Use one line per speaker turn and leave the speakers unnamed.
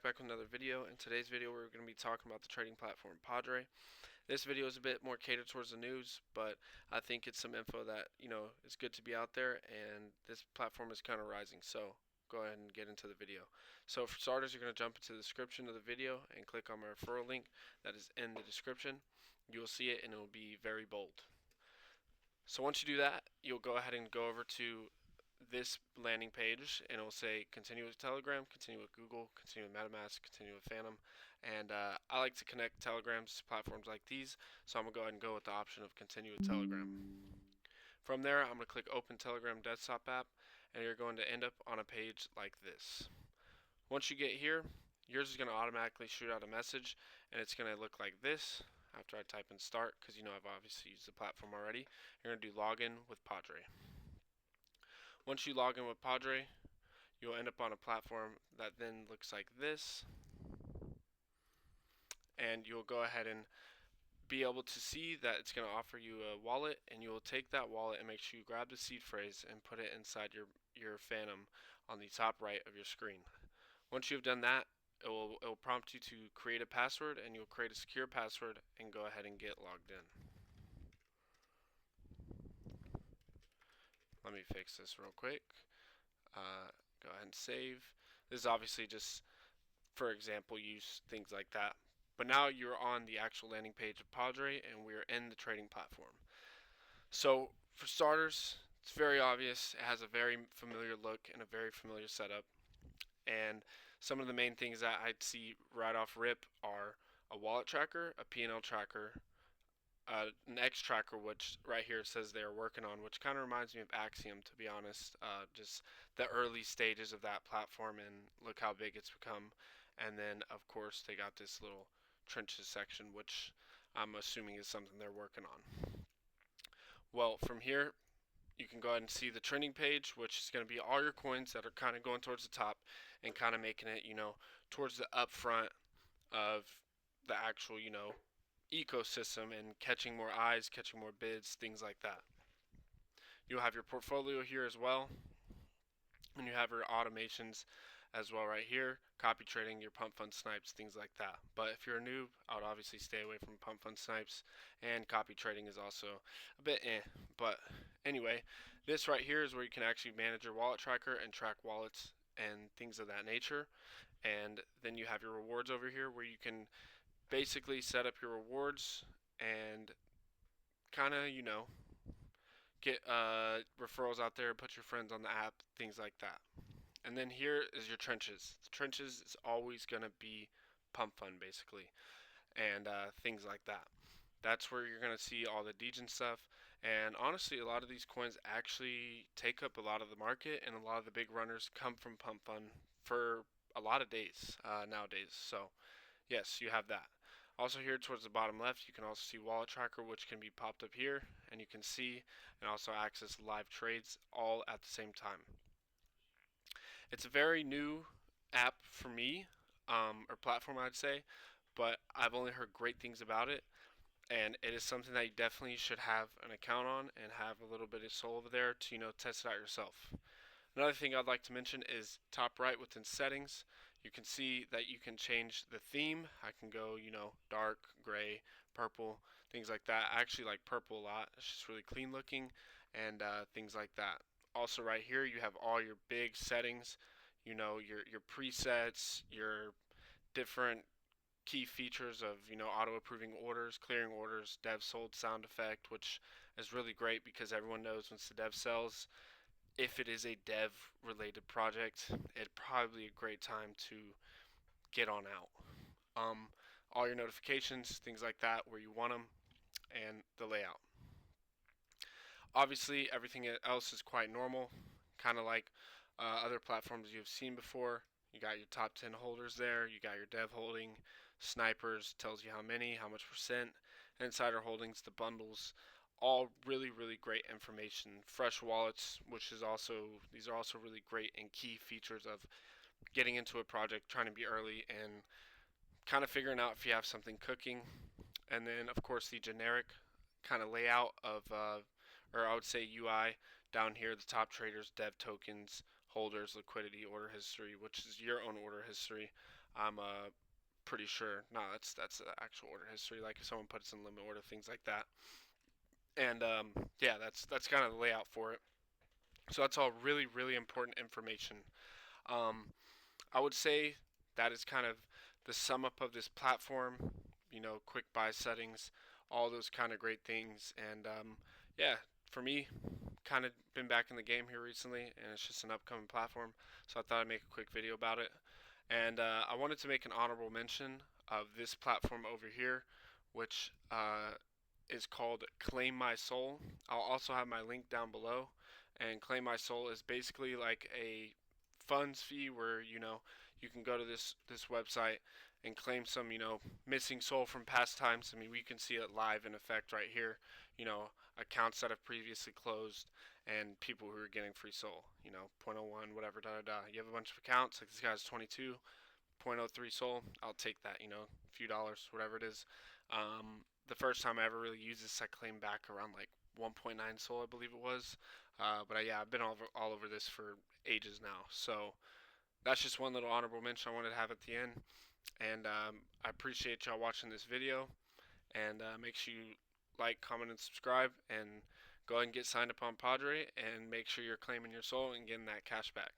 back with another video. In today's video, we're going to be talking about the trading platform PADRE. This video is a bit more catered towards the news, but I think it's some info that is good to be out there, and this platform is kind of rising. So go ahead and get into the video. So for starters, you're going to jump into the description of the video and click on my referral link that is in the description. You will see it, and it will be very bold. So once you do that, you'll go ahead and go over to this landing page, and it will say continue with Telegram, continue with Google, continue with MetaMask, continue with Phantom, and I like to connect Telegrams to platforms like these, so I'm going to go ahead and go with the option of continue with Telegram. From there, I'm going to click open Telegram desktop app, and you're going to end up on a page like this. Once you get here, yours is going to automatically shoot out a message, and it's going to look like this after I type in start, because I've obviously used the platform already. You're going to do login with PADRE. Once you log in with PADRE, you'll end up on a platform that then looks like this, and you'll go ahead and be able to see that it's going to offer you a wallet, and you will take that wallet and make sure you grab the seed phrase and put it inside your Phantom on the top right of your screen. Once you've done that, it will prompt you to create a password, and you'll create a secure password and go ahead and get logged in. Let me fix this real quick. Go ahead and save. This is obviously just for example use, things like that. But now you're on the actual landing page of PADRE, and we're in the trading platform. So for starters, it's very obvious. It has a very familiar look and a very familiar setup. And some of the main things that I'd see right off rip are a wallet tracker, a P&L tracker, an X tracker, which right here says they're working on, which kind of reminds me of Axiom, to be honest. Just the early stages of that platform, and look how big it's become. And then, of course, they got this little trenches section, which I'm assuming is something they're working on. Well, from here, you can go ahead and see the trending page, which is going to be all your coins that are kind of going towards the top and kind of making it, towards the upfront of the actual, ecosystem and catching more eyes, catching more bids, things like that. You'll have your portfolio here as well, and you have your automations as well right here, copy trading, your pump fund snipes, things like that. But if you're a noob, I would obviously stay away from pump fund snipes, and copy trading is also a bit But anyway, this right here is where you can actually manage your wallet tracker and track wallets and things of that nature. And then you have your rewards over here, where you can basically set up your rewards and kind of, get referrals out there, put your friends on the app, things like that. And then here is your trenches. The trenches is always going to be pump fund, basically, and things like that. That's where you're going to see all the degen stuff. And honestly, a lot of these coins actually take up a lot of the market, and a lot of the big runners come from pump fund for a lot of days nowadays. So yes, you have that. Also here towards the bottom left, you can also see wallet tracker, which can be popped up here, and you can see and also access live trades all at the same time. It's a very new app for me, or platform I'd say, but I've only heard great things about it, and it is something that you definitely should have an account on and have a little bit of soul over there to test it out yourself. Another thing I'd like to mention is top right within settings, you can see that you can change the theme. I can go, dark, gray, purple, things like that. I actually like purple a lot. It's just really clean looking, and things like that. Also right here you have all your big settings, your presets, your different key features of auto approving orders, clearing orders, dev sold sound effect, which is really great because everyone knows once the dev sells, if it is a dev related project, it's probably a great time to get on out. All your notifications, things like that, where you want them, and the layout. Obviously, everything else is quite normal, kind of like other platforms you've seen before. You got your top 10 holders there, you got your dev holding, snipers, tells you how many, how much percent, insider holdings, the bundles, all really, really great information. Fresh wallets, these are also really great and key features of getting into a project, trying to be early, and kind of figuring out if you have something cooking. And then, of course, the generic kind of layout of, or I would say UI, down here, the top traders, dev tokens, holders, liquidity, order history, which is your own order history. I'm pretty sure. No, that's the actual order history. Like if someone puts in limit order, things like that. And yeah, that's kind of the layout for it. So that's all really really important information. Um, I would say that is kind of the sum up of this platform. Quick buy settings, all those kind of great things. And yeah, for me, kind of been back in the game here recently, and it's just an upcoming platform. So I thought I'd make a quick video about it. And I wanted to make an honorable mention of this platform over here, which is called Claim My Soul. I'll also have my link down below. And Claim My Soul is basically like a funds fee where you can go to this website and claim some missing soul from past times. I mean, we can see it live in effect right here. Accounts that have previously closed and people who are getting free soul. Zero point 0.01 whatever da da da. You have a bunch of accounts like this guy's 22.03 soul. I'll take that. A few dollars, whatever it is. The first time I ever really used this, I claimed back around like 1.9 soul, I believe it was. But yeah, I've been all over this for ages now. So that's just one little honorable mention I wanted to have at the end. And I appreciate y'all watching this video. And make sure you like, comment, and subscribe. And go ahead and get signed up on PADRE. And make sure you're claiming your soul and getting that cash back.